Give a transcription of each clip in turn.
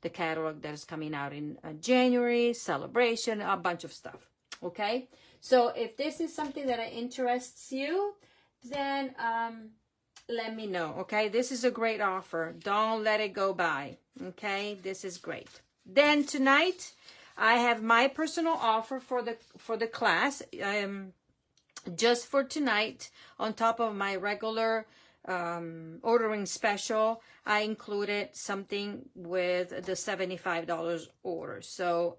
the catalog that is coming out in January, celebration, a bunch of stuff. Okay, so if this is something that interests you, then let me know. Okay, this is a great offer. Don't let it go by. Okay, this is great. Then tonight I have my personal offer for the class. Just for tonight, on top of my regular ordering special, I included something with the $75 order. So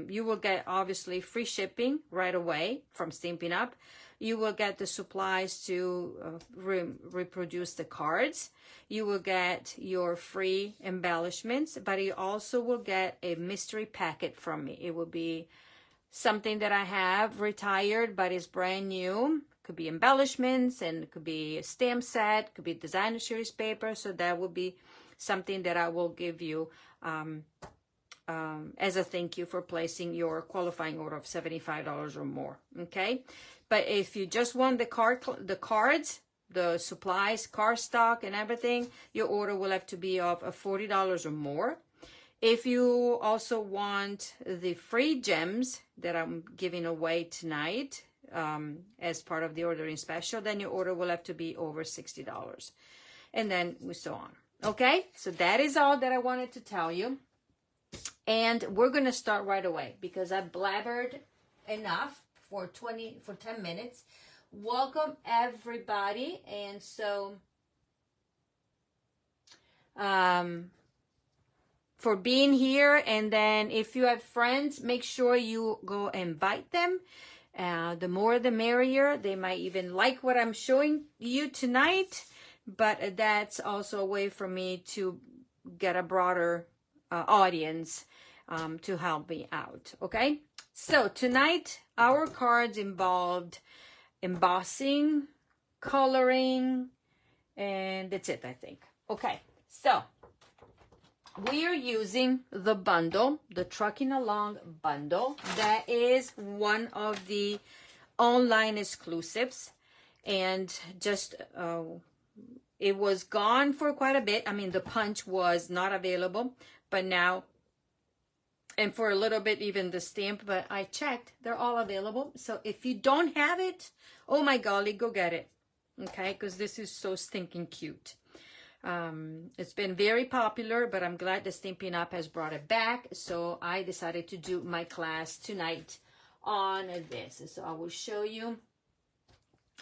you will get obviously free shipping right away from Stampin' Up. You will get the supplies to reproduce the cards. You will get your free embellishments, but you also will get a mystery packet from me. It will be something that I have retired, but it's brand new. Could be embellishments, and it could be a stamp set, could be designer series paper. So that will be something that I will give you as a thank you for placing your qualifying order of $75 or more. Okay, but if you just want the cards, the supplies, card stock, and everything, your order will have to be of $40 or more. If you also want the free gems that I'm giving away tonight as part of the ordering special, then your order will have to be over $60. And then so on. Okay, so that is all that I wanted to tell you. And we're going to start right away because I blabbered enough for 10 minutes. Welcome everybody. And so for being here, and then if you have friends, make sure you go invite them. The more the merrier. They might even like what I'm showing you tonight, but that's also a way for me to get a broader audience to help me out. Okay, so tonight our cards involved embossing, coloring, and that's it, I think. Okay, so we are using the bundle, the Trucking Along bundle. That is one of the online exclusives, and just it was gone for quite a bit. I mean, the punch was not available, but now, and for a little bit even the stamp, but I checked, they're all available. So if you don't have it, oh my golly, go get it. Okay, because this is so stinking cute. It's been very popular, but I'm glad that Stampin' Up has brought it back. So I decided to do my class tonight on this. So I will show you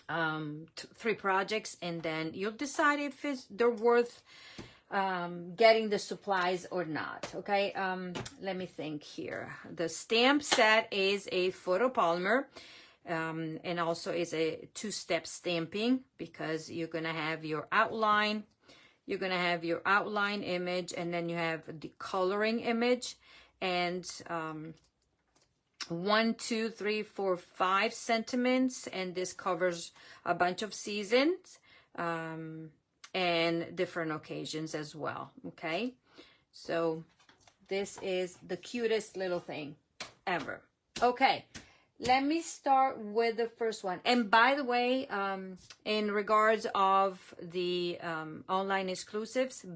3 projects, and then you'll decide if they're worth getting the supplies or not. Okay, let me think here. The stamp set is a photopolymer. And also is a 2-step stamping, because you're going to have your outline. You're going to have your outline image, and then you have the coloring image. And 1, 2, 3, 4, 5 sentiments. And this covers a bunch of seasons and different occasions as well. Okay, so this is the cutest little thing ever. Okay. Let me start with the first one. And by the way, in regards of the online exclusives,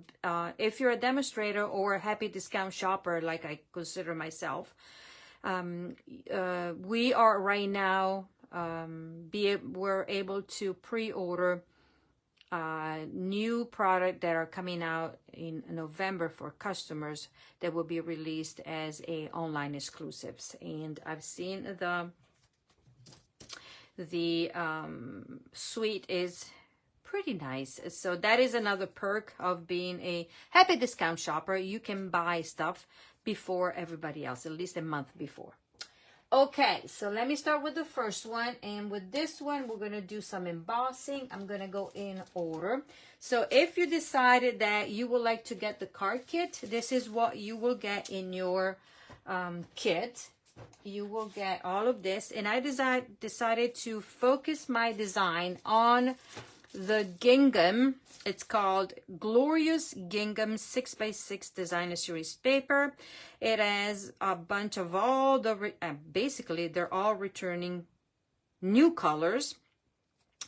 if you're a demonstrator or a happy discount shopper, like I consider myself, we are right now, we're able to pre-order new product that are coming out in November for customers that will be released as a online exclusives. And I've seen the suite is pretty nice. So that is another perk of being a happy discount shopper. You can buy stuff before everybody else, at least a month before. Okay, so let me start with the first one. And with this one, we're going to do some embossing. I'm going to go in order. So if you decided that you would like to get the card kit, this is what you will get in your kit. You will get all of this. And I decided to focus my design on the gingham. It's called Glorious Gingham 6x6 Designer Series paper. It has a bunch of all the, basically they're all returning new colors.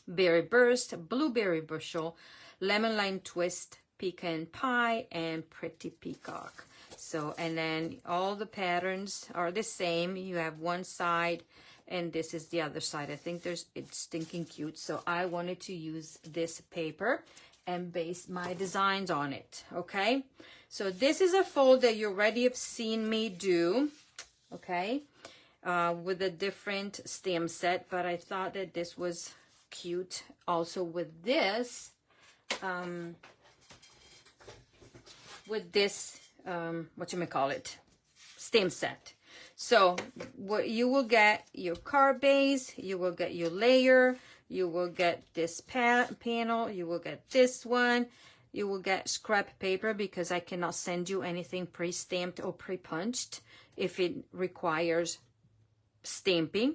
Berry Burst, Blueberry Bushel, Lemon Lime Twist, Pecan Pie, and Pretty Peacock. so. And then all the patterns are the same. You have one side and this is the other side. I think it's stinking cute, so I wanted to use this paper and base my designs on it. Okay, so this is a fold that you already have seen me do, okay, with a different stamp set, but I thought that this was cute also with this whatchamacallit, stamp set. So what you will get, your card base, you will get your layer, you will get this panel, you will get this one, you will get scrap paper because I cannot send you anything pre-stamped or pre-punched if it requires stamping.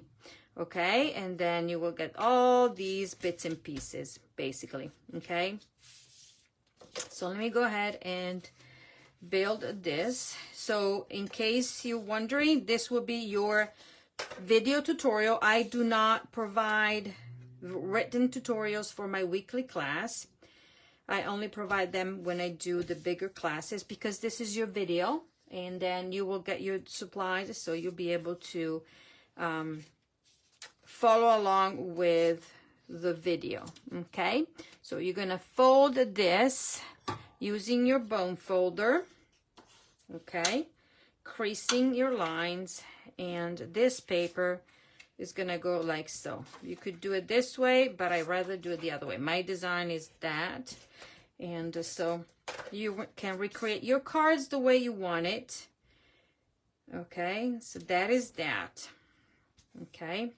Okay, and then you will get all these bits and pieces basically. Okay, so let me go ahead and build this. So in case you're wondering, this will be your video tutorial. I do not provide written tutorials for my weekly class. I only provide them when I do the bigger classes because this is your video, and then you will get your supplies, so you'll be able to follow along with the video. Okay, so you're gonna fold this using your bone folder, okay, creasing your lines, and this paper is gonna go like so. You could do it this way, but I rather do it the other way. My design is that, and so you can recreate your cards the way you want it. Okay, so that is that. Okay,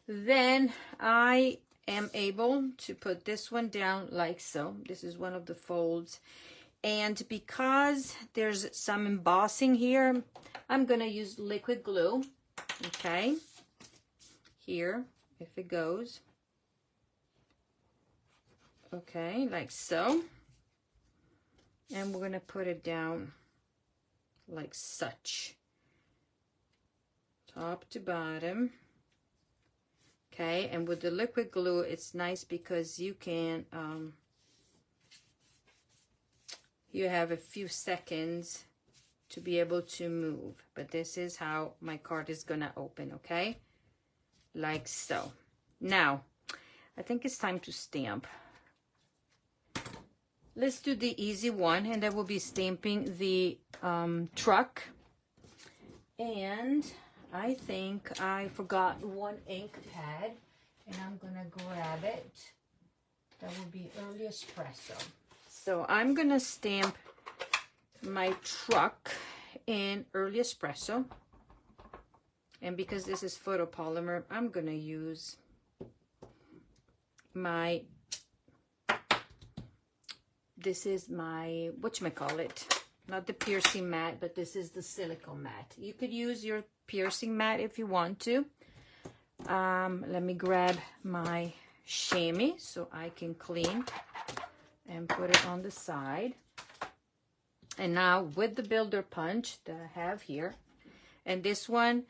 then I am able to put this one down like so. This is one of the folds, and because there's some embossing here, I'm gonna use liquid glue. Okay, here, if it goes, okay, like so, and we're gonna put it down like such, top to bottom. Okay, and with the liquid glue, it's nice because you can, you have a few seconds to be able to move. But this is how my card is gonna open, okay? Like so. Now, I think it's time to stamp. Let's do the easy one, and that will be stamping the truck. And I think I forgot one ink pad, and I'm gonna grab it. That will be Early Espresso. So I'm gonna stamp my truck in Early Espresso, and because this is photopolymer, I'm gonna use my, this is my, whatchamacallit, not the piercing mat, but this is the silicone mat. You could use your piercing mat if you want to. Let me grab my chamois so I can clean and put it on the side. And now with the builder punch that I have here, and this one,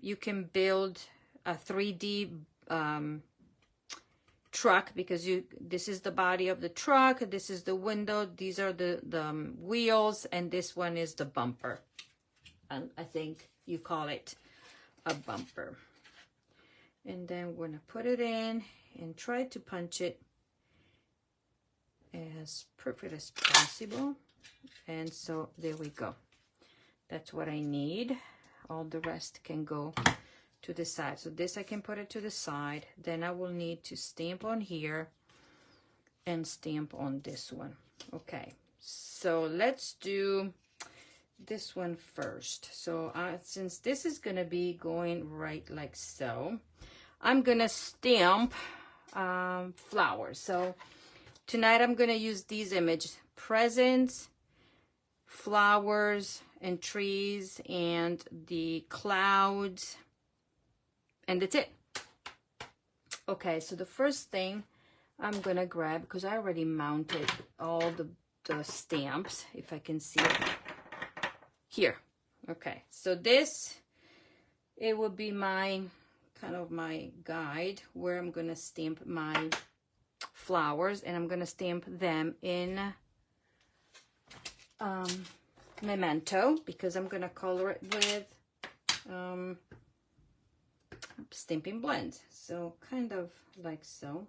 you can build a 3D truck, because this is the body of the truck, this is the window, these are the wheels, and this one is the bumper. And I think you call it a bumper. And then we're gonna put it in and try to punch it as perfect as possible. And so there we go. That's what I need. All the rest can go to the side. So this I can put it to the side. Then I will need to stamp on here and stamp on this one. Okay, so let's do this one first. So since this is gonna be going right like so, I'm gonna stamp flowers. So tonight I'm gonna use these images: presents, flowers and trees and the clouds, and that's it. Okay, so the first thing I'm gonna grab, because I already mounted all the stamps, if I can see it here. Okay, so this, it will be my kind of my guide where I'm gonna stamp my flowers, and I'm gonna stamp them in Memento, because I'm gonna color it with Stampin' Blend. So kind of like so.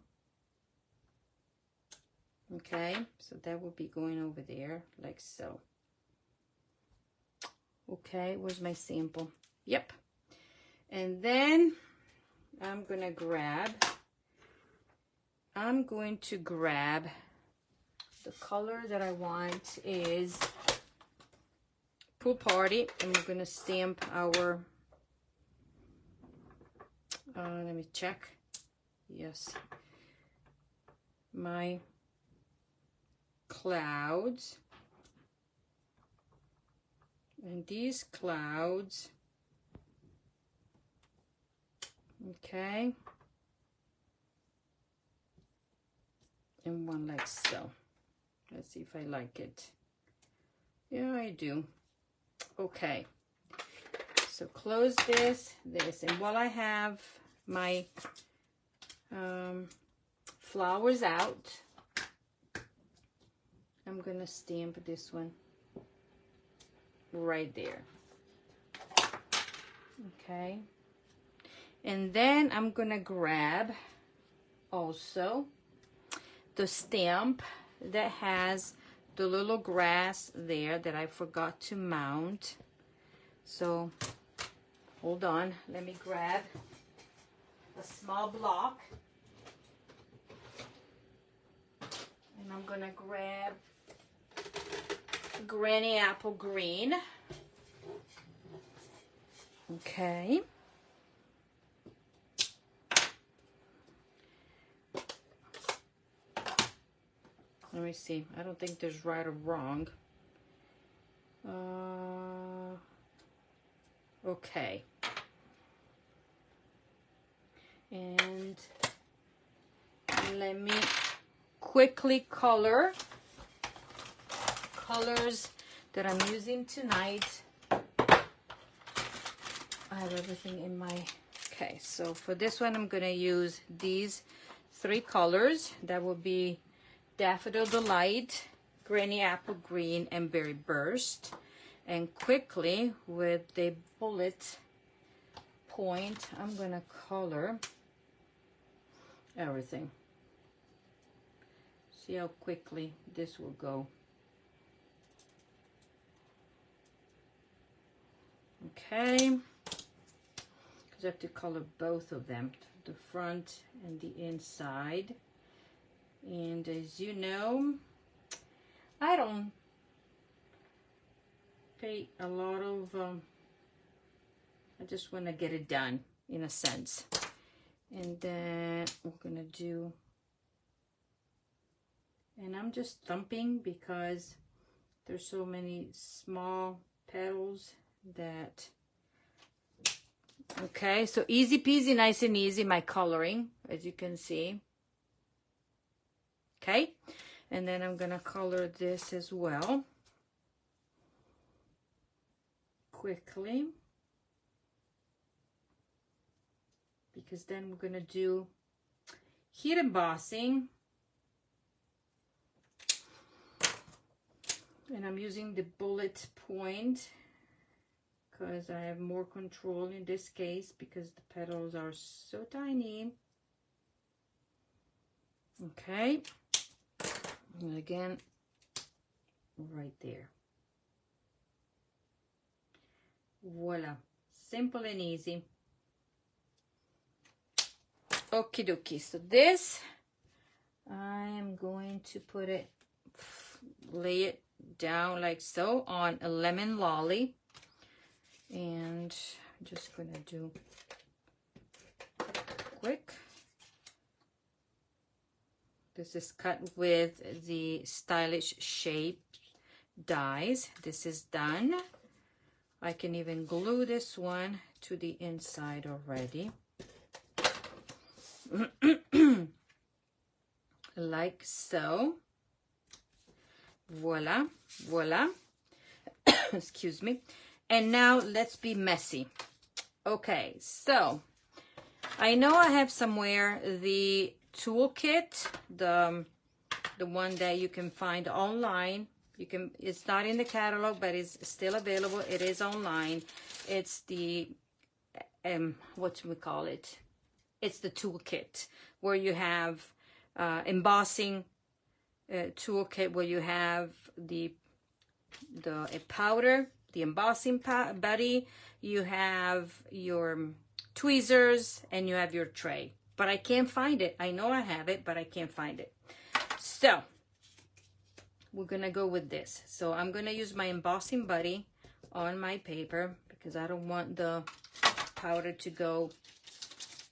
Okay, so that will be going over there like so. Okay, where's my sample? Yep. And then I'm going to grab the color that I want is Pool Party, and we're going to stamp our, let me check. Yes. My clouds. And these clouds, okay, and one like so. Let's see if I like it. Yeah, I do. Okay, so close this, and while I have my flowers out, I'm gonna stamp this one right there. Okay, and then I'm gonna grab also the stamp that has the little grass there that I forgot to mount. So hold on, let me grab a small block, and I'm gonna grab Granny Apple Green. Okay. Let me see. I don't think there's right or wrong. Okay. And let me quickly color colors that I'm using tonight. I have everything in my, okay, so for this one I'm gonna use these 3 colors. That will be Daffodil Delight, Granny Apple Green, and Berry Burst. And quickly with the bullet point, I'm gonna color everything. See how quickly this will go. Okay, because I have to color both of them, the front and the inside. And as you know, I don't pay a lot of, I just want to get it done in a sense. And then we're going to do, and I'm just thumping because there's so many small petals that, okay, so easy peasy, nice and easy, my coloring, as you can see. Okay, and then I'm gonna color this as well quickly, because then we're gonna do heat embossing, and I'm using the bullet point because I have more control in this case because the petals are so tiny. Okay, and again right there. Voila, simple and easy. Okie dokie, so this I am going to put it, lay it down like so on a lemon lolly, and I'm just gonna do quick. This is cut with the Stylish Shape dies. This is done. I can even glue this one to the inside already. Like so. Voila, voila. Excuse me. And now let's be messy. Okay, so I know I have somewhere the toolkit, the one that you can find online You can, it's not in the catalog, but it's still available. It is online. It's the, what do we call it? It's the toolkit where you have embossing toolkit, where you have the powder, the embossing buddy, you have your tweezers, and you have your tray. But I can't find it. I know I have it, but I can't find it. So we're gonna go with this. So I'm gonna use my embossing buddy on my paper because I don't want the powder to go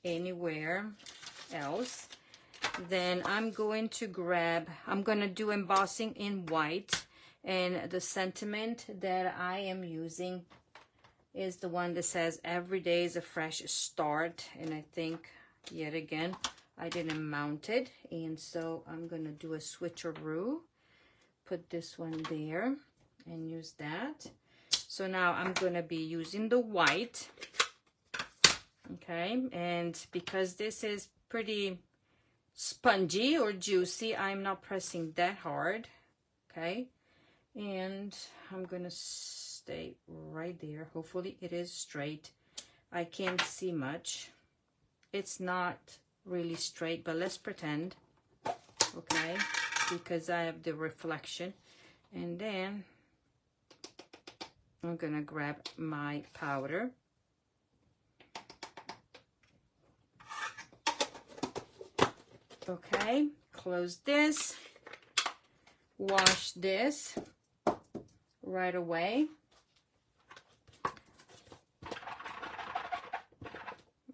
anywhere else. Then I'm going to I'm gonna do embossing in white, and the sentiment that I am using is the one that says every day is a fresh start. And I think yet again I didn't mount it, and so I'm gonna do a switcheroo, put this one there and use that. So now I'm gonna be using the white, okay, and because this is pretty spongy or juicy, I'm not pressing that hard, okay, and I'm gonna stay right there. Hopefully it is straight. I can't see much. It's not really straight, but let's pretend, okay, because I have the reflection. And then I'm gonna grab my powder. Okay, close this, wash this right away.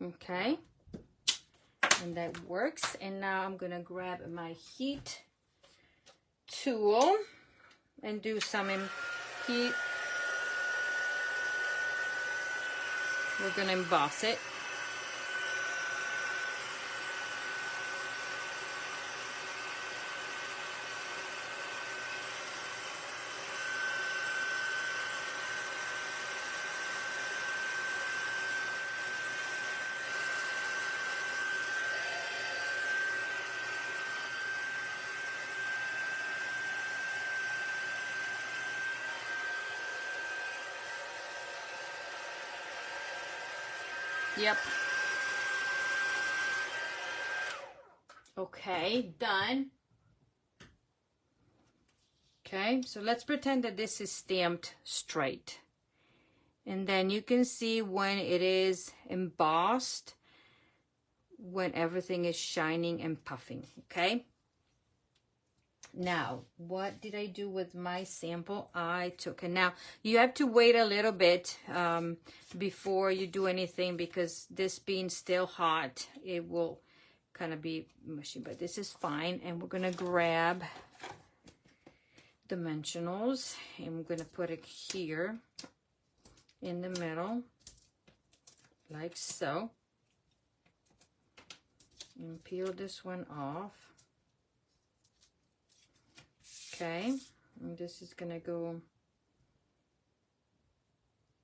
Okay, and that works. And now I'm gonna grab my heat tool and do some heat. We're gonna emboss it. Yep. Okay, done. Okay, so let's pretend that this is stamped straight. And then you can see when it is embossed, when everything is shining and puffing, okay? Now, what did I do with my sample? I took it. Now, you have to wait a little bit before you do anything, because this being still hot, it will kind of be mushy, but this is fine. And we're gonna grab dimensionals, and we're gonna put it here in the middle, like so. And peel this one off. Okay, and this is gonna go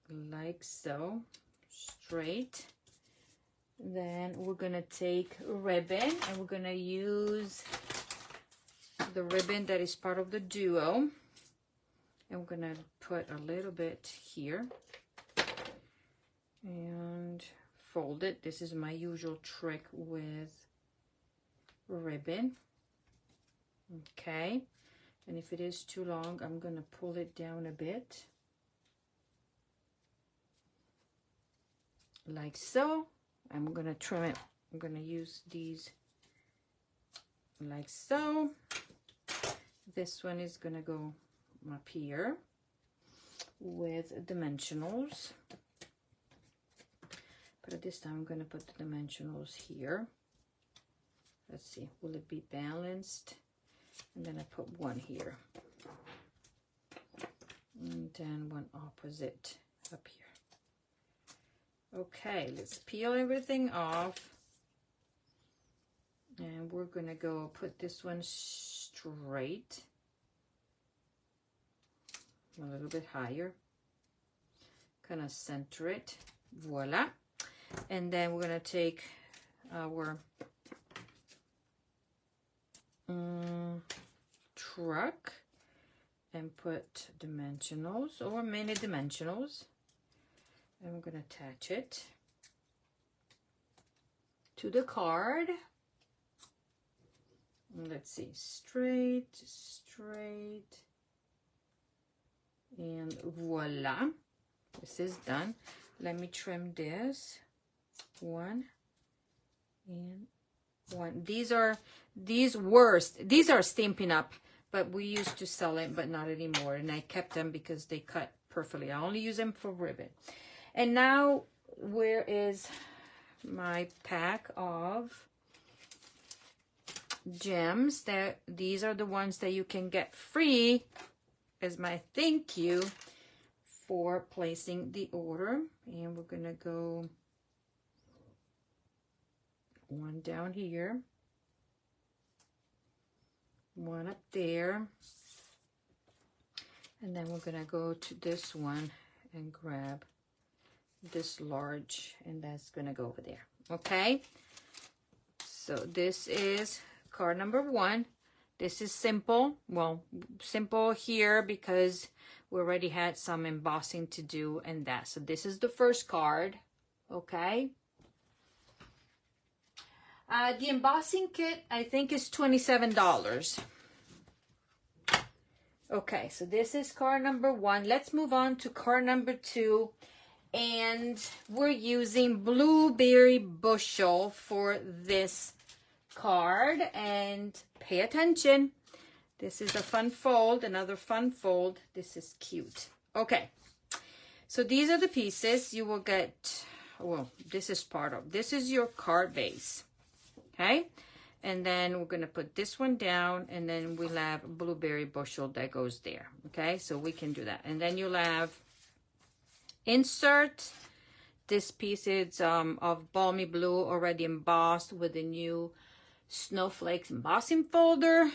like so, straight. Then we're gonna take ribbon, and we're gonna use the ribbon that is part of the duo, and we're gonna put a little bit here and fold it. This is my usual trick with ribbon. Okay. And if it is too long, I'm gonna pull it down a bit, like so. I'm gonna trim it. I'm gonna use these like so. This one is gonna go up here with dimensionals, but at this time I'm gonna put the dimensionals here. Let's see, will it be balanced? And then I put one here, and then one opposite up here. Okay, let's peel everything off, and we're gonna go put this one straight, a little bit higher, kind of center it, voila. And then we're gonna take our truck, and put dimensionals or mini dimensionals, and we're going to attach it to the card. Let's see, straight, straight, and voila, this is done. Let me trim this. 1 and 1. These are Stampin' Up, but we used to sell it, but not anymore, and I kept them because they cut perfectly. I only use them for ribbon. And now, where is my pack of gems? These are the ones that you can get free as my thank you for placing the order. And we're gonna go 1 down here, 1 up there, and then we're gonna go to this one and grab this large, and that's gonna go over there. Okay, so this is card number 1. This is simple. Well, simple here because we already had some embossing to do and that. So this is the first card. Okay, the embossing kit I think is $27. Okay, so this is card number 1. Let's move on to card number 2. And we're using Blueberry Bushel for this card. And pay attention. This is a fun fold, another fun fold. This is cute. Okay, so these are the pieces you will get. Well, this is this is your card base. Okay, and then we're going to put this one down, and then we'll have a Blueberry Bushel that goes there. Okay, so we can do that. And then you'll have insert. This piece is of Balmy Blue, already embossed with the new Snowflakes embossing folder.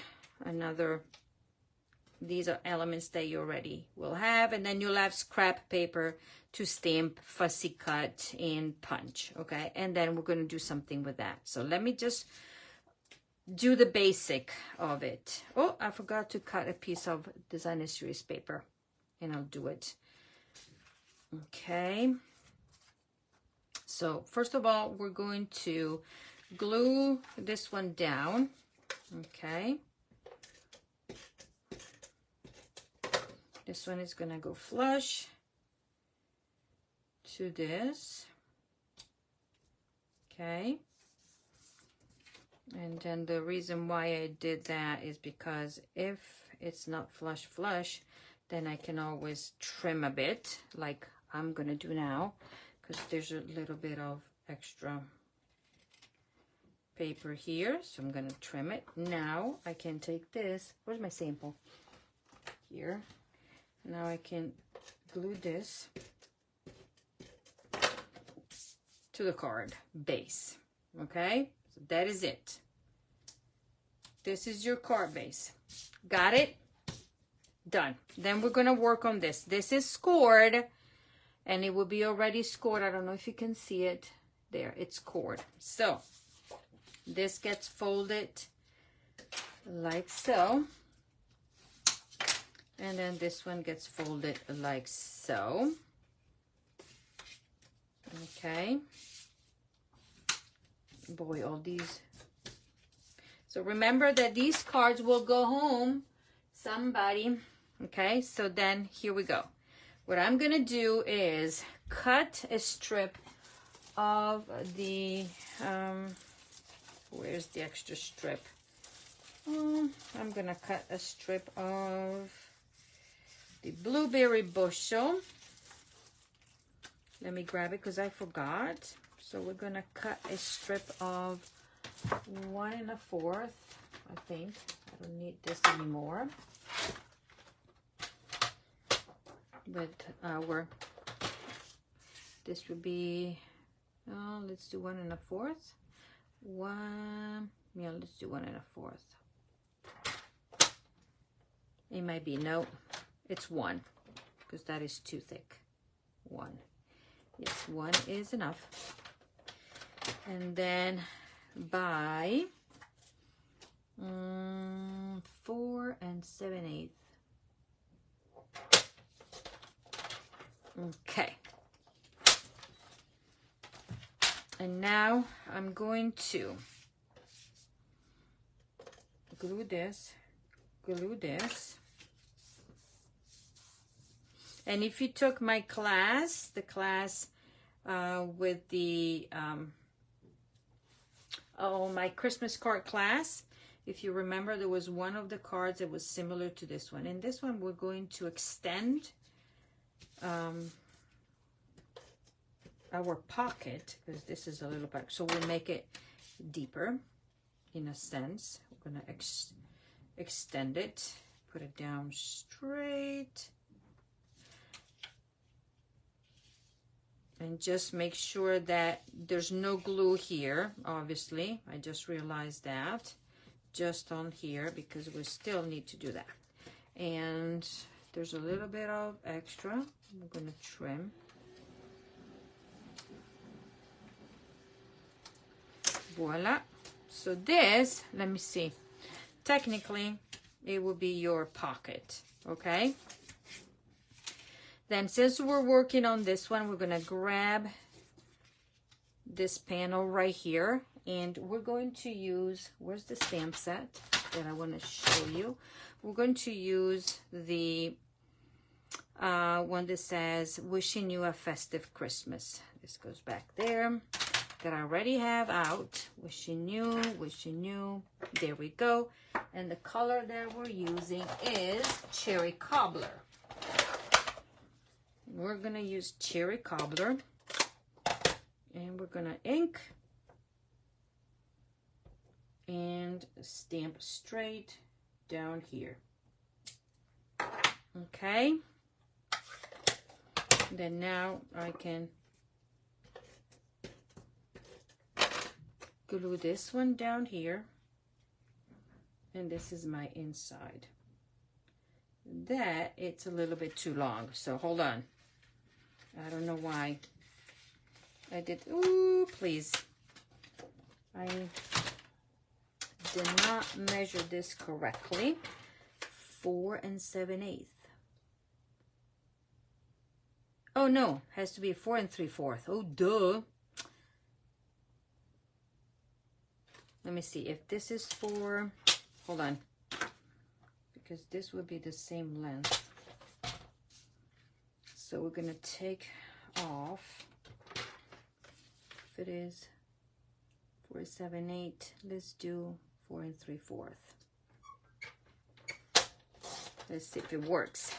These are elements that you already will have. And then you'll have scrap paper to stamp, fussy cut, and punch. Okay, and then we're going to do something with that. So let me just do the basic of it. Oh, I forgot to cut a piece of Designer Series paper, and I'll do it. Okay, so first of all, we're going to glue this one down. Okay, this one is gonna go flush to this. Okay, and then the reason why I did that is because if it's not flush, then I can always trim a bit, like I'm gonna do now, because there's a little bit of extra paper here, so I'm gonna trim it. Now I can take this, where's my sample? Here. Now I can glue this to the card base. Okay, so that is it. This is your card base. Got it? Done. Then we're gonna work on this. This is scored, and it will be already scored. I don't know if you can see it. There, it's scored. So this gets folded like so, and then this one gets folded like so. Okay, boy, all these. So remember that these cards will go home somebody. Okay, so then here we go. What I'm gonna do is cut a strip of the where's the extra strip? I'm gonna cut a strip of the Blueberry Bushel. Let me grab it because I forgot. So we're gonna cut a strip of 1 1/4, I think. I don't need this anymore. But this would be, let's do 1 1/4. Yeah, let's do 1 1/4. It might be, no, it's 1, because that is too thick. 1. Yes, 1 is enough. And then by 4 7/8. Okay. And now I'm going to glue this. And if you took my class, the class with the, my Christmas card class, if you remember, there was one of the cards that was similar to this one. And this one, we're going to extend our pocket, because this is a little bit, so we'll make it deeper in a sense. We're going to extend it, put it down straight, and just make sure that there's no glue here. Obviously, I just realized that, just on here, because we still need to do that. And there's a little bit of extra. I'm going to trim. Voila. So this, let me see, technically it will be your pocket. Okay, then since we're working on this one, we're going to grab this panel right here, and we're going to use, where's the stamp set that I want to show you? We're going to use the one that says wishing you a festive Christmas. This goes back there, that I already have out. Wishing you. There we go. And the color that we're using is Cherry Cobbler. We're going to use Cherry Cobbler. And we're going to ink and stamp straight down here. Okay. Then now I can glue this one down here, and this is my inside. That, it's a little bit too long, so hold on. I don't know why I did, ooh, please. I did not measure this correctly. 4 7/8. Oh no, has to be 4 3/4. Oh, duh. Let me see if this is for, hold on, because this would be the same length. So we're gonna take off, if it is 4 7/8, let's do 4 3/4. Let's see if it works.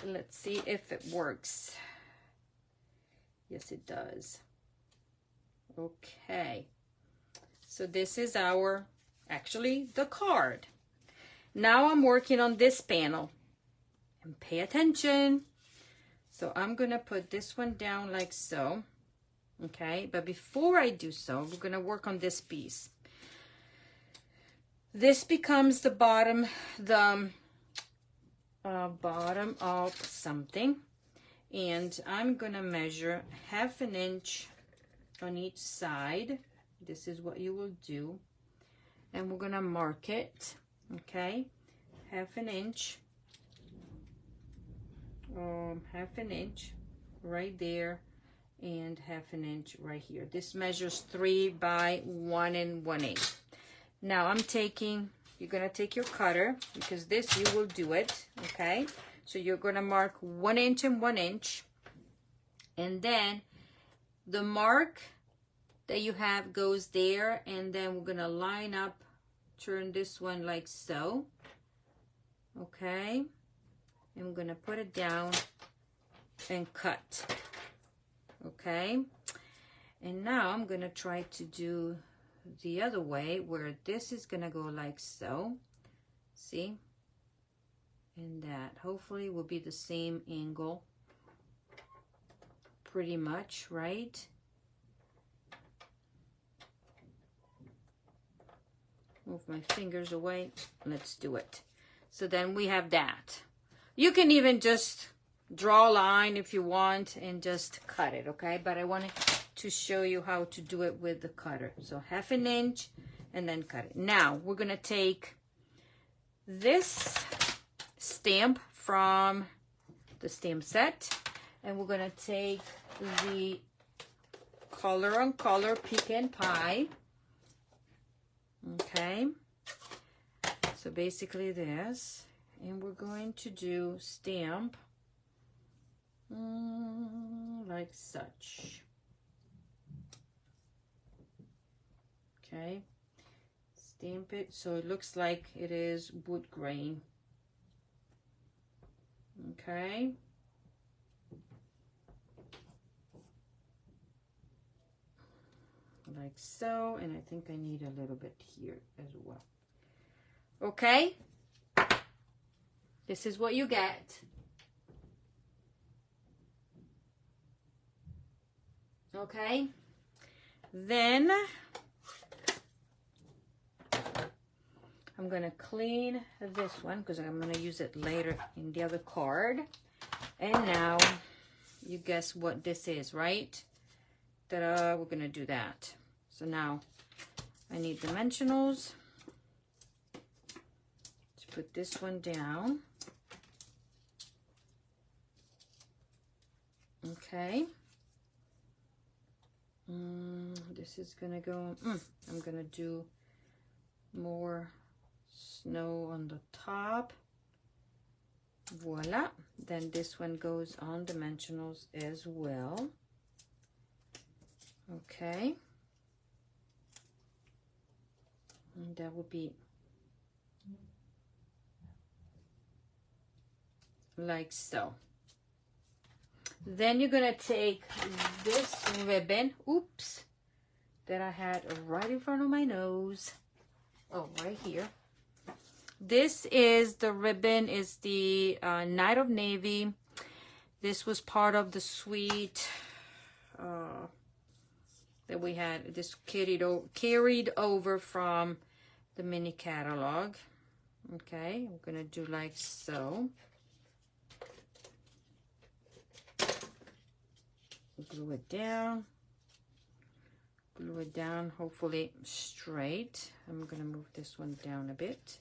Let's see if it works. Yes, it does. Okay, so this is our, actually, the card. Now I'm working on this panel, and pay attention. So I'm gonna put this one down like so, okay? But before I do so, we're gonna work on this piece. This becomes the bottom, bottom of something, and I'm gonna measure 1/2 inch on each side. This is what you will do, and we're gonna mark it, okay? 1/2 inch, 1/2 inch right there, and 1/2 inch right here. This measures 3 by 1 1/8. Now I'm taking, you're gonna take your cutter, because this you will do it, okay? So you're gonna mark 1 inch and 1 inch, and then the mark that you have goes there, and then we're gonna line up, turn this one like so, okay? And we're gonna put it down and cut, okay? And now I'm gonna try to do the other way, where this is gonna go like so, see? And that hopefully will be the same angle, pretty much, right? Move my fingers away. Let's do it. So then we have that. You can even just draw a line if you want and just cut it, okay? But I wanted to show you how to do it with the cutter. So 1/2 inch and then cut it. Now we're gonna take this stamp from the stamp set. And we're gonna take the color on color pecan pie. Okay, so basically this, and we're going to do stamp like such. Okay, stamp it so it looks like it is wood grain. Okay, like so, and I think I need a little bit here as well. Okay, this is what you get. Okay, then I'm gonna clean this one because I'm gonna use it later in the other card. And now you guess what this is, right? Ta-da, we're gonna do that. So now I need dimensionals to put this one down. Okay. This is gonna go, I'm gonna do more snow on the top. Voila. Then this one goes on dimensionals as well. Okay. And that would be like so. Then you're gonna take this ribbon, oops, that I had right in front of my nose. Oh, right here. This is the ribbon, is the Night of Navy. This was part of the suite that we had. This carried over from the mini catalog. Okay, I'm gonna do like so. Glue it down. Glue it down, hopefully straight. I'm gonna move this one down a bit.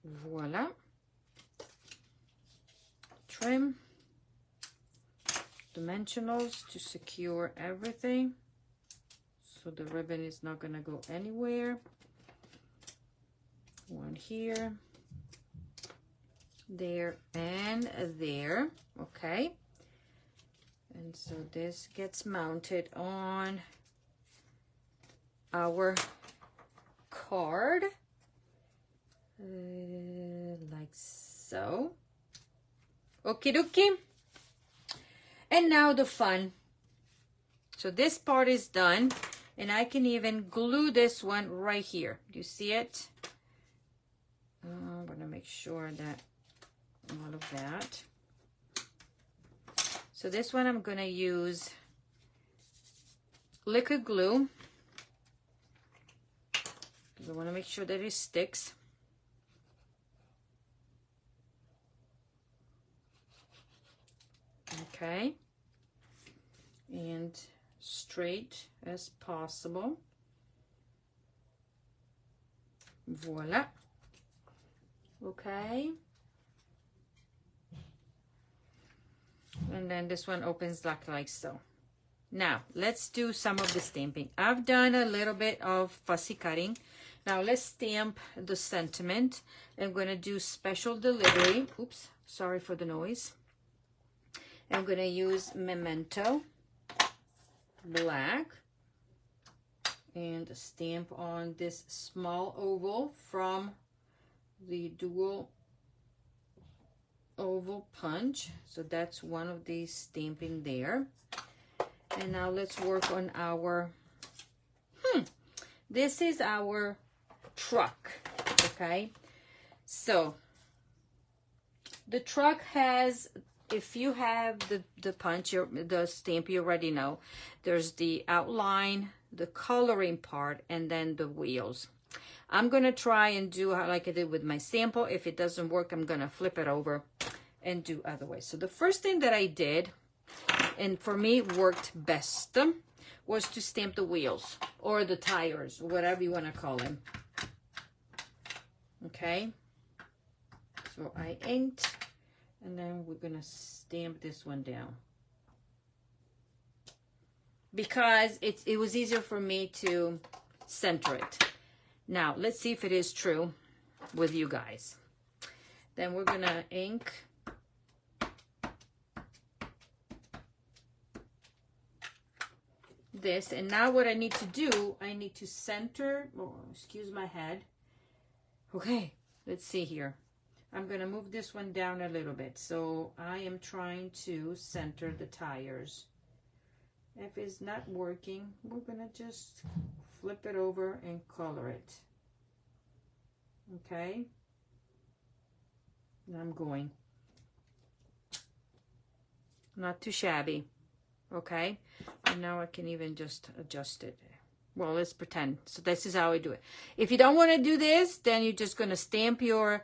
Voila. Trim. Dimensionals to secure everything, so the ribbon is not gonna go anywhere. One here, there, and there. Okay. And so this gets mounted on our card, like so. Okie dokie. And now the fun. So this part is done, and I can even glue this one right here. Do you see it? I'm gonna make sure that all of that. So this one I'm gonna use liquid glue. I wanna make sure that it sticks. Okay. And straight as possible. Voila. Okay. And then this one opens like so. Now let's do some of the stamping. I've done a little bit of fussy cutting. Now let's stamp the sentiment. I'm going to do special delivery. Oops, sorry for the noise. I'm going to use Memento black and stamp on this small oval from the dual oval punch. So that's one of these stamping there. And now let's work on our this is our truck. Okay, so the truck has, if you have the punch, the stamp, you already know there's the outline, the coloring part, and then the wheels. I'm gonna try and do like I did with my sample. If it doesn't work, I'm gonna flip it over and do other ways. So the first thing that I did, and for me worked best, was to stamp the wheels or the tires, whatever you want to call them. Okay, So I inked, and then we're gonna stamp this one down because it was easier for me to center it. Now let's see if it is true with you guys. Then we're gonna ink this, and now what I need to do, I need to center, oh, excuse my head. Okay, let's see here. I'm gonna move this one down a little bit. So I am trying to center the tires. If it's not working, we're gonna just flip it over and color it. Okay, and I'm going. Not too shabby. Okay, and now I can even just adjust it. Well, let's pretend. So this is how I do it. If you don't want to do this, then you're just going to stamp your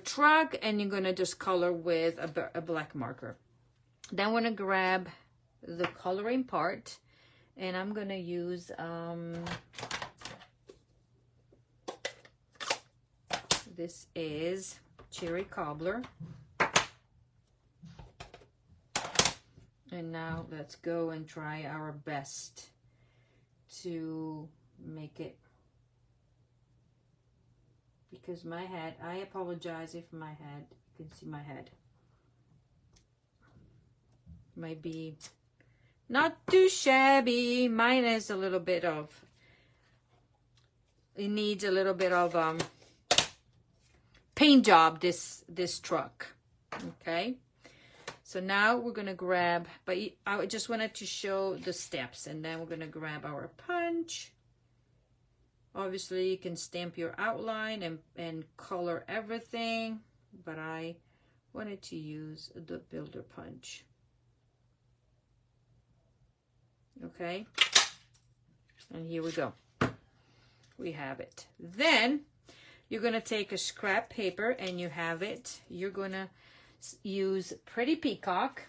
truck, and you're going to just color with a black marker. Then I'm going to grab the coloring part, and I'm going to use this is Cherry Cobbler. And now let's go and try our best to make it, because my head, I apologize if my head, you can see my head, might be not too shabby. Mine is a little bit of, it needs a little bit of paint job, this truck. Okay. So now we're going to grab, but I just wanted to show the steps, and then we're going to grab our punch. Obviously, you can stamp your outline and color everything, but I wanted to use the builder punch. Okay, and here we go. We have it. Then you're going to take a scrap paper, and you have it. You're going to use Pretty Peacock,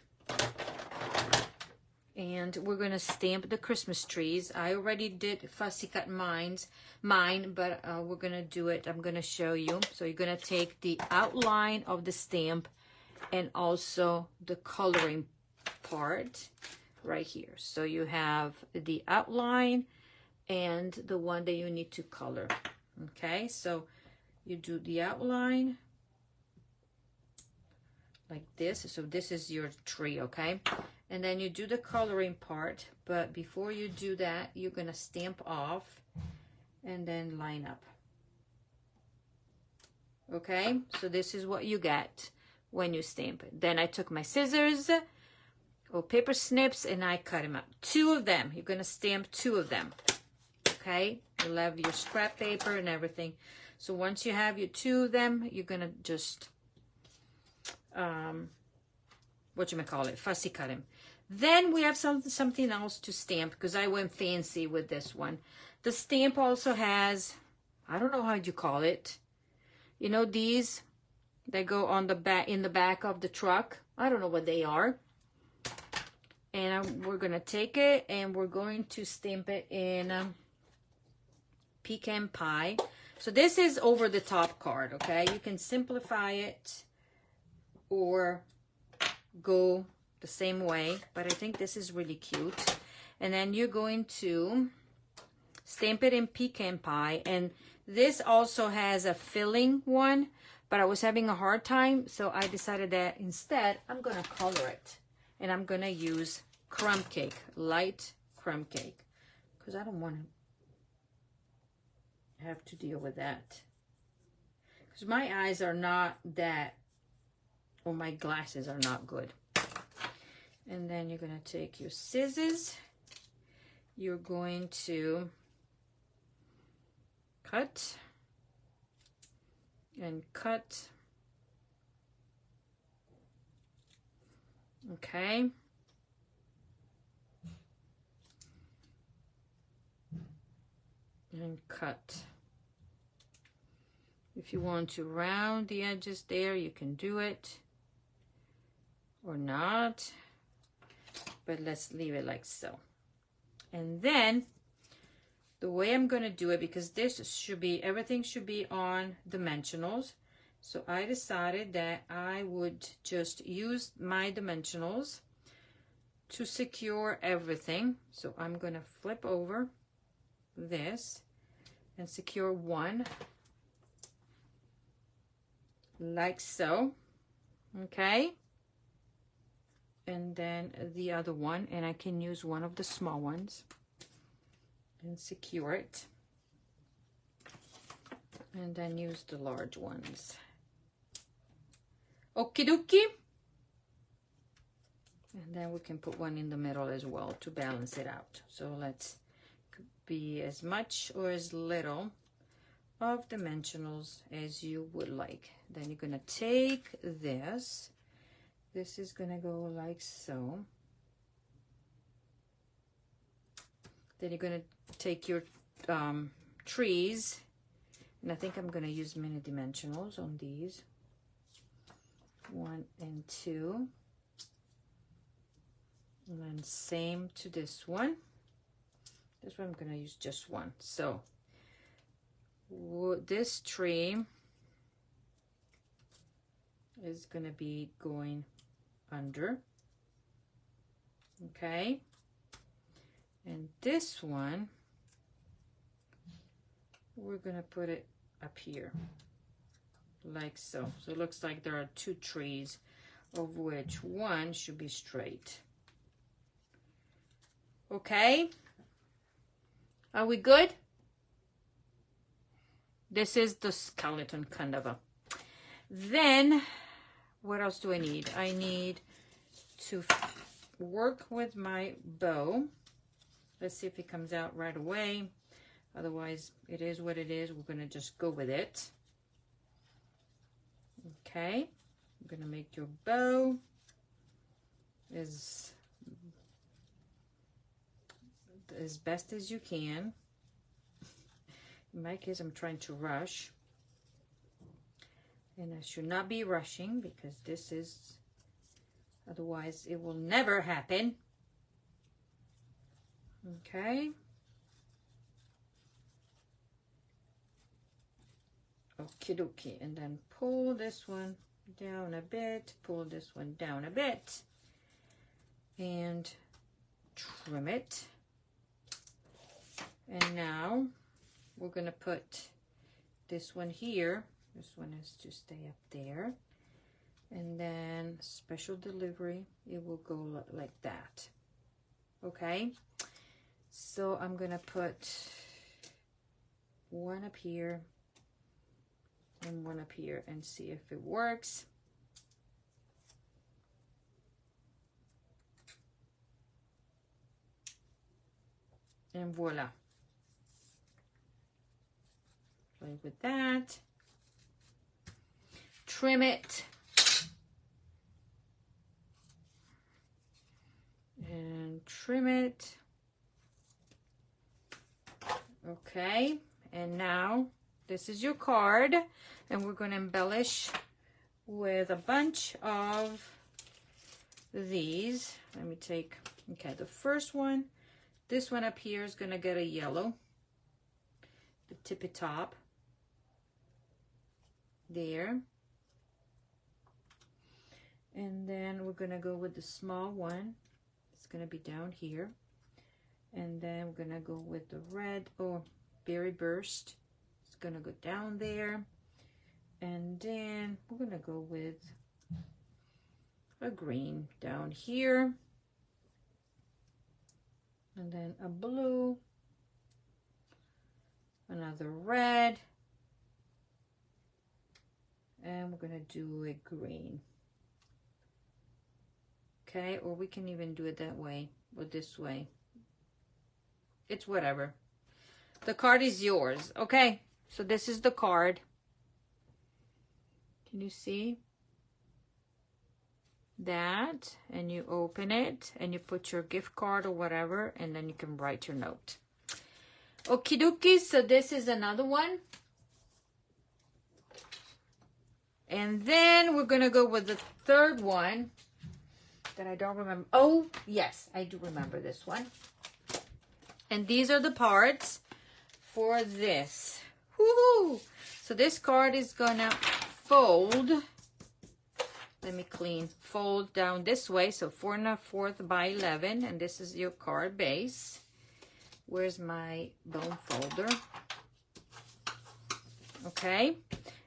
and we're going to stamp the Christmas trees. I already did fussy cut mine, but we're going to do it. I'm going to show you. So you're going to take the outline of the stamp and also the coloring part right here. So you have the outline and the one that you need to color. Okay, so you do the outline like this. So this is your tree, okay? And then you do the coloring part, but before you do that, you're gonna stamp off and then line up. Okay, so this is what you get when you stamp it. Then I took my scissors or paper snips and I cut them up. 2 of them, you're gonna stamp 2 of them. Okay, you'll have your scrap paper and everything. So once you have your 2 of them, you're gonna just fussy cut him. Then we have something else to stamp, because I went fancy with this one. The stamp also has, I don't know how you call it, you know, these that go on the back, in the back of the truck. I don't know what they are. And we're gonna take it and we're going to stamp it in pecan pie. So this is over the top card, okay? You can simplify it or go the same way, but I think this is really cute. And then you're going to stamp it in pecan pie, and this also has a filling one, but I was having a hard time, so I decided that instead I'm gonna color it, and I'm gonna use crumb cake, light crumb cake, because I don't want to have to deal with that, because my eyes are not that, or my glasses are not good. And then you're going to take your scissors, you're going to cut and cut. Okay. And cut. If you want to round the edges there, you can do it or not, but let's leave it like so. And then the way I'm going to do it, because this should be, everything should be on dimensionals, So I decided that I would just use my dimensionals to secure everything. So I'm gonna flip over this and secure one like so, okay? And then the other one, and I can use one of the small ones and secure it, and then use the large ones. Okie dokie. And then we can put one in the middle as well to balance it out. So let's be as much or as little of dimensionals as you would like. Then you're gonna take this. This is gonna go like so. Then you're gonna take your trees, and I think I'm gonna use mini dimensionals on these. 1 and 2. And then same to this one. This one I'm gonna use just one. So this tree is gonna be going under, okay? And this one, we're gonna put it up here, like so. So it looks like there are 2 trees, of which one should be straight. Okay? Are we good? This is the skeleton kind of a. Then, what else do I need? I need to work with my bow. Let's see if it comes out right away. Otherwise, it is what it is. We're gonna just go with it. Okay, I'm gonna make your bow as best as you can. In my case, I'm trying to rush. And I should not be rushing, because this is, otherwise it will never happen. Okay. Okie dokie. And then pull this one down a bit, pull this one down a bit, and trim it. And now we're gonna put this one here. This one is to stay up there. And then special delivery, it will go like that. Okay? So I'm gonna put one up here and one up here and see if it works. And voila. Play with that. Trim it. And trim it. Okay, and now this is your card, and we're going to embellish with a bunch of these. Let me take, okay, the first one, this one up here is going to get a yellow, the tippy top there. And then we're going to go with the small one. It's going to be down here. And then we're going to go with the red, or berry burst. It's going to go down there. And then we're going to go with a green down here. And then a blue. Another red. And we're going to do a green. Okay, or we can even do it that way or this way. It's whatever. The card is yours. Okay, so this is the card. Can you see that? And you open it and you put your gift card or whatever, and then you can write your note. Okie dokie, so this is another one. And then we're gonna go with the third one that I don't remember. Oh, yes, I do remember this one. And these are the parts for this. Woohoo! So this card is gonna fold, let me clean, fold down this way, so 4 1/4 by 11, and this is your card base. Where's my bone folder? Okay,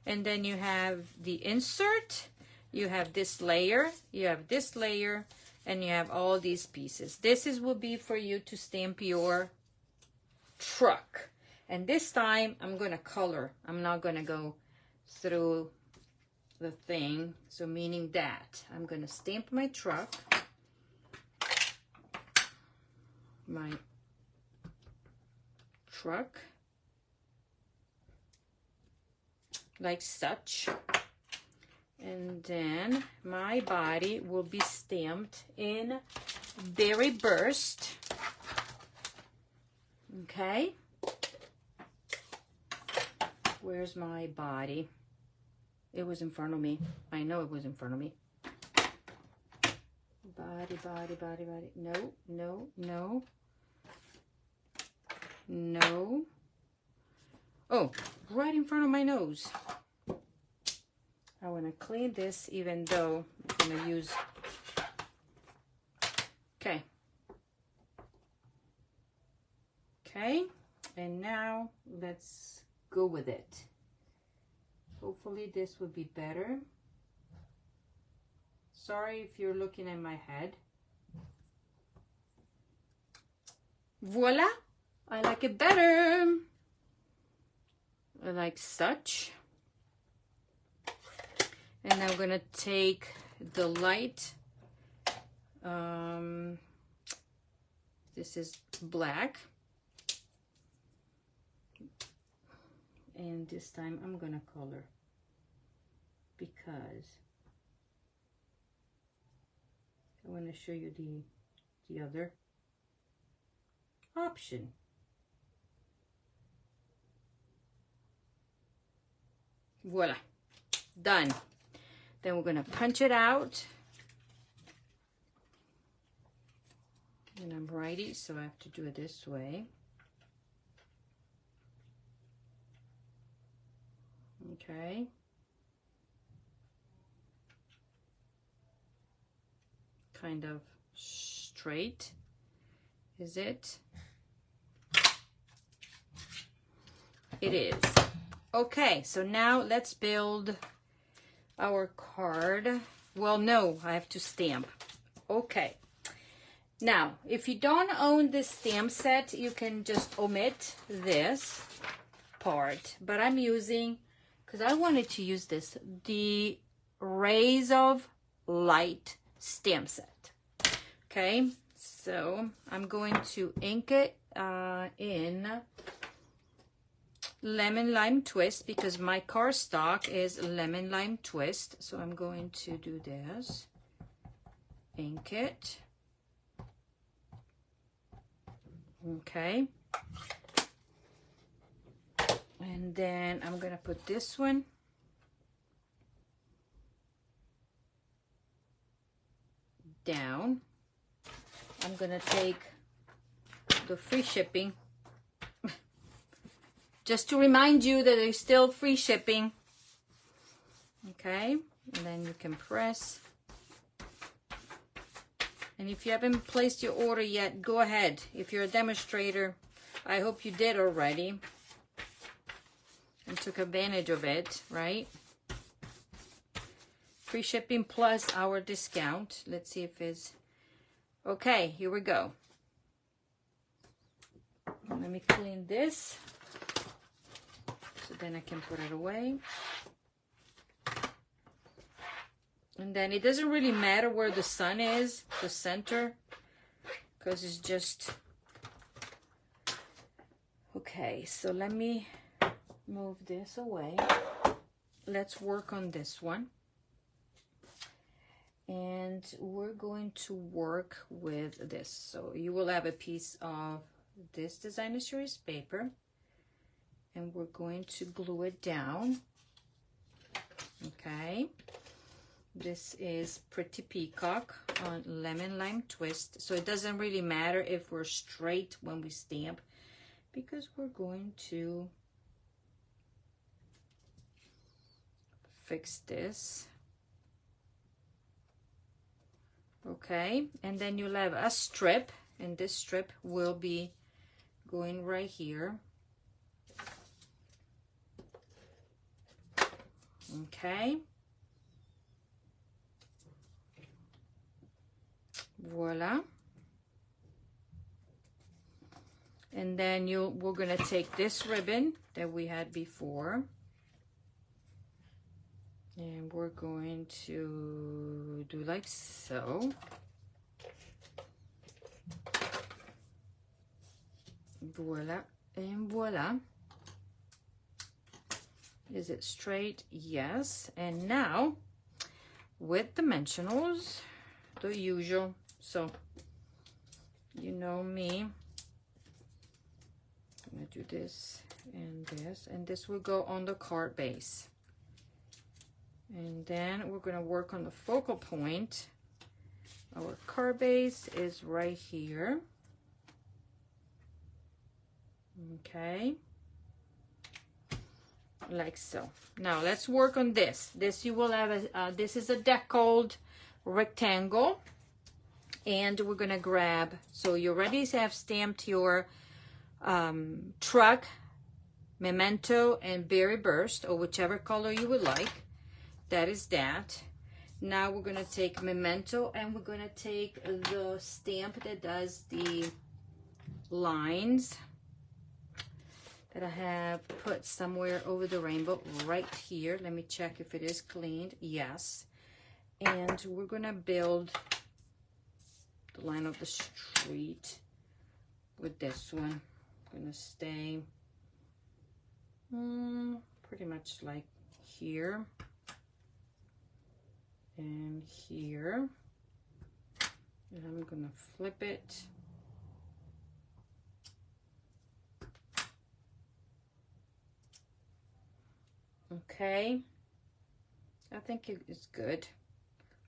and then you have the insert, you have this layer, you have this layer, and you have all these pieces. This will be for you to stamp your truck. And this time I'm gonna color. I'm not gonna go through the thing. So meaning that I'm gonna stamp my truck, like such. And then my body will be stamped in Berry Burst. Okay. Where's my body? It was in front of me. I know it was in front of me. Body, body, body, body. No, no, no. No. Oh, right in front of my nose. I want to clean this even though I'm going to use... Okay. Okay. And now let's go with it. Hopefully this will be better. Sorry if you're looking at my head. Voila! I like it better. Like such. And I'm gonna take the light. This is black. And this time I'm gonna color because I want to show you the other option. Voila, done. Then we're gonna punch it out. And I'm righty, so I have to do it this way. Okay. Kind of straight, is it? It is. Okay, so now let's build our card. Well, no, I have to stamp. Okay. Now, if you don't own this stamp set, you can just omit this part. But I'm using, because I wanted to use this, the Rays of Light stamp set. Okay, so I'm going to ink it in Lemon Lime Twist because my cardstock is Lemon Lime Twist. So I'm going to do this, ink it. Okay, and then I'm gonna put this one down. I'm gonna take the free shipping just to remind you that there's still free shipping. Okay, and then you can press. And if you haven't placed your order yet, go ahead. If you're a demonstrator, I hope you did already and took advantage of it, right? Free shipping plus our discount. Let's see if it's... Okay, here we go. Let me clean this so then I can put it away. And then it doesn't really matter where the sun is, the center, because it's just... Okay, so let me move this away. Let's work on this one. And we're going to work with this. So you will have a piece of this designer series paper, and we're going to glue it down. Okay. This is Pretty Peacock on Lemon Lime Twist. So it doesn't really matter if we're straight when we stamp because we're going to fix this. Okay, and then you'll have a strip, and this strip will be going right here. Okay. Voila. And then we're gonna take this ribbon that we had before, and we're going to do like so. Voila and voila. Is it straight? Yes. And now with dimensionals, the usual. So you know me. I'm gonna do this, and this will go on the card base. And then we're gonna work on the focal point. Our card base is right here. Okay. Like so. Now let's work on this. This you will have this is a deckled rectangle, and we're gonna grab. So you already have stamped your truck, memento, and berry burst, or whichever color you would like. That is that. Now we're gonna take memento, and we're gonna take the stamp that does the lines that I have put somewhere over the rainbow right here. Let me check if it is cleaned. Yes. And we're gonna build the line of the street with this one. I'm gonna stay pretty much like here and here, and I'm gonna flip it. Okay, I think it's good.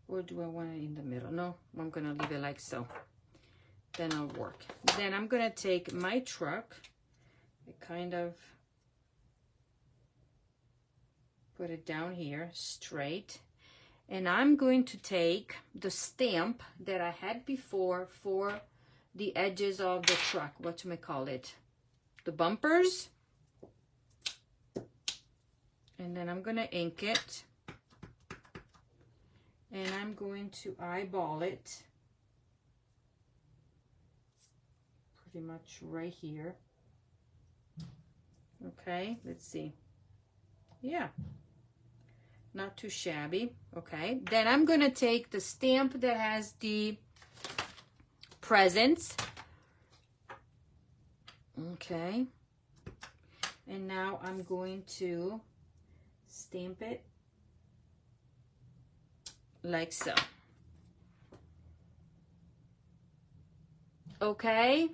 Or do I want it in the middle? No, I'm gonna leave it like so. Then I'll work. Then I'm gonna take my truck, I kind of put it down here straight, and I'm going to take the stamp that I had before for the edges of the truck. Whatchamacallit? The bumpers. And then I'm gonna ink it, and I'm going to eyeball it pretty much right here. Okay, let's see. Yeah, not too shabby. Okay, then I'm gonna take the stamp that has the presents. Okay, and now I'm going to stamp it like so. Okay,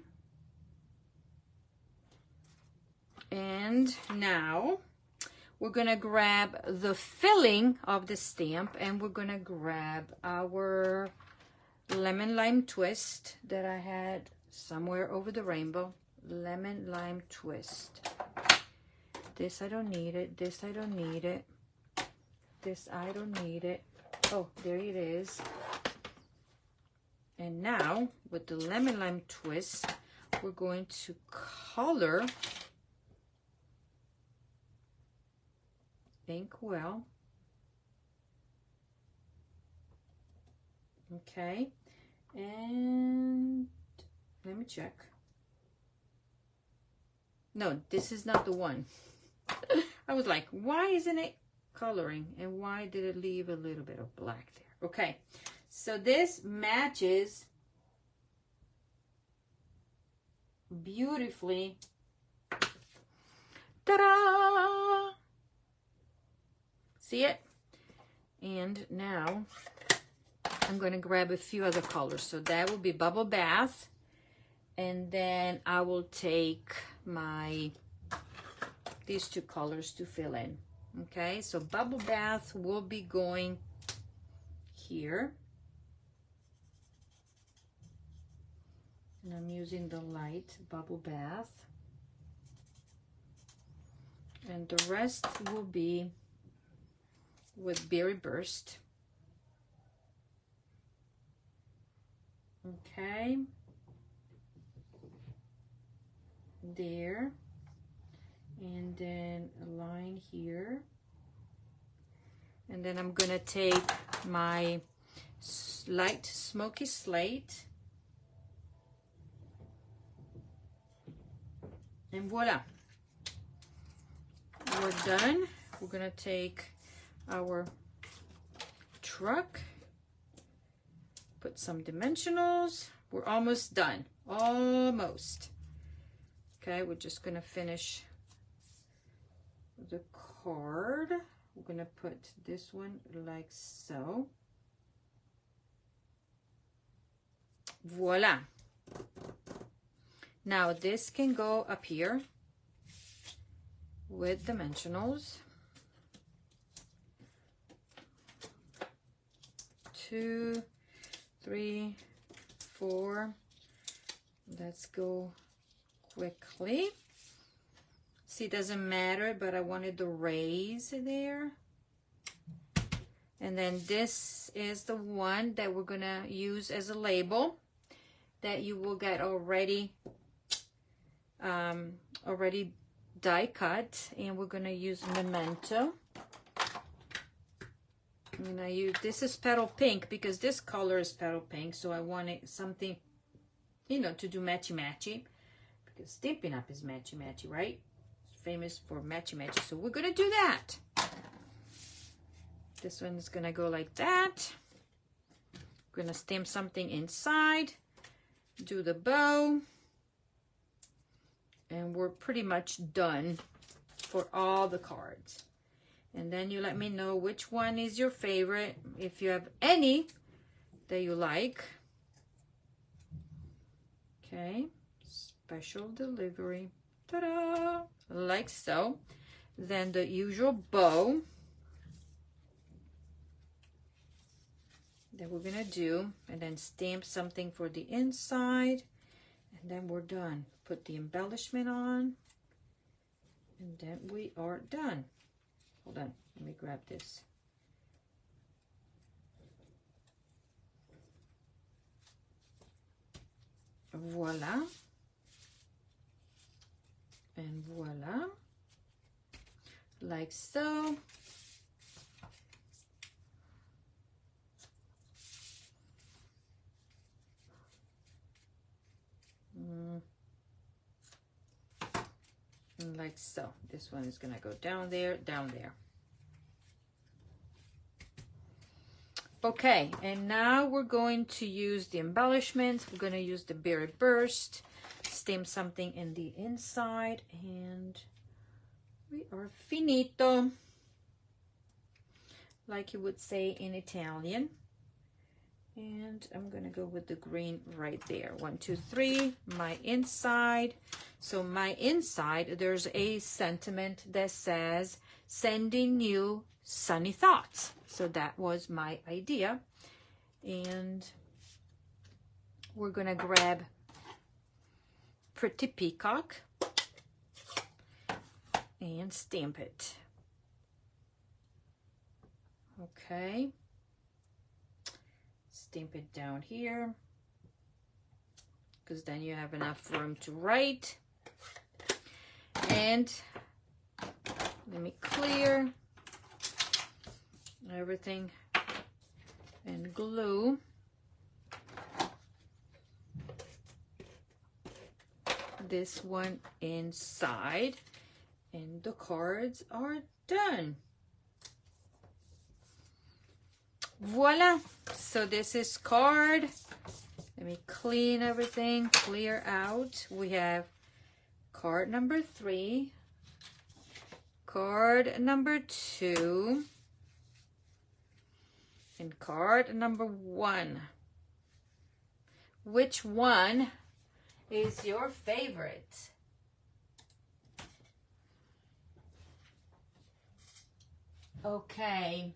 and now we're gonna grab the filling of the stamp, and we're gonna grab our lemon lime twist that I had somewhere over the rainbow. Lemon lime twist. This I don't need it. This I don't need it. This I don't need it. Oh, there it is. And now with the lemon lime twist, we're going to color ink well. Okay, and let me check. No, this is not the one. I was like, why isn't it coloring, and why did it leave a little bit of black there? Okay, so this matches beautifully. Ta-da! See it? And now I'm going to grab a few other colors. So that will be Bubble Bath, and then I will take these two colors to fill in. Okay, so Bubble Bath will be going here, and I'm using the light Bubble Bath, and the rest will be with Berry Burst. Okay. There. And then a line here. And then I'm gonna take my light smoky slate. And voila. We're done. We're gonna take our truck, put some dimensionals. We're almost done, almost. Okay, we're just gonna finish the card. We're gonna put this one like so. Voila. Now this can go up here with dimensionals. 2, 3, 4. Let's go quickly. See, it doesn't matter, but I wanted the rays there. And then this is the one that we're gonna use as a label that you will get already already die cut, and we're gonna use Memento. I'm gonna use, this is petal pink because this color is petal pink, so I wanted something, you know, to do matchy-matchy, because Stampin' Up! Is matchy-matchy, right? It's famous for matchy-matchy, so we're gonna do that. This one is gonna go like that. We're gonna stamp something inside, do the bow, and we're pretty much done for all the cards. And then you let me know which one is your favorite, if you have any that you like. Okay, special delivery, ta-da, like so. Then the usual bow that we're gonna do, and then stamp something for the inside, and then we're done. Put the embellishment on, and then we are done. Hold on, let me grab this. Voila. And voila. Like so. Like so. This one is gonna go down there, down there. Okay, and now we're going to use the embellishments. We're gonna use the Berry Burst, stamp something in the inside, and we are finito, like you would say in Italian. And I'm gonna go with the green right there. 1, 2, 3, my inside. So my inside, there's a sentiment that says, sending you sunny thoughts. So that was my idea. And we're gonna grab Pretty Peacock and stamp it. Okay. Stamp it down here, because then you have enough room to write. And let me clear everything and glue this one inside, and the cards are done. Voila. So this is card. Let me clean everything, clear out. We have card number 3, card number 2, and card number 1. Which one is your favorite? Okay.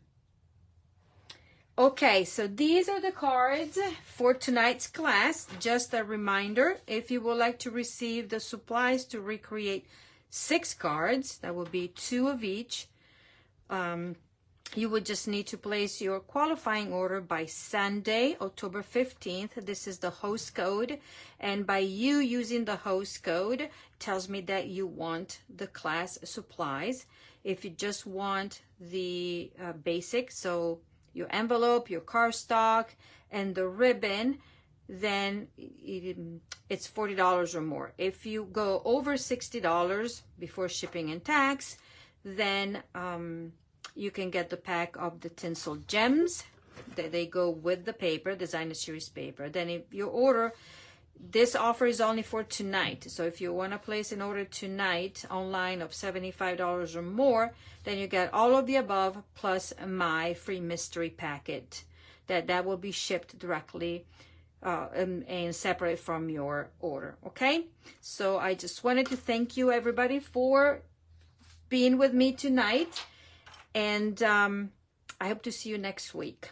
Okay, so these are the cards for tonight's class. Just a reminder, if you would like to receive the supplies to recreate 6 cards, that will be 2 of each, you You would just need to place your qualifying order by Sunday, October 15th. This is the host code. And by you using the host code, it tells me that you want the class supplies. If you just want the basic, so your envelope, your cardstock, and the ribbon, then it's $40 or more. If you go over $60 before shipping and tax, then you can get the pack of the Tinsel gems. They go with the paper, designer series paper. Then if you order, this offer is only for tonight. So if you want to place an order tonight online of $75 or more, then you get all of the above plus my free mystery packet. That will be shipped directly and separate from your order. Okay? So I just wanted to thank you, everybody, for being with me tonight. And I hope to see you next week.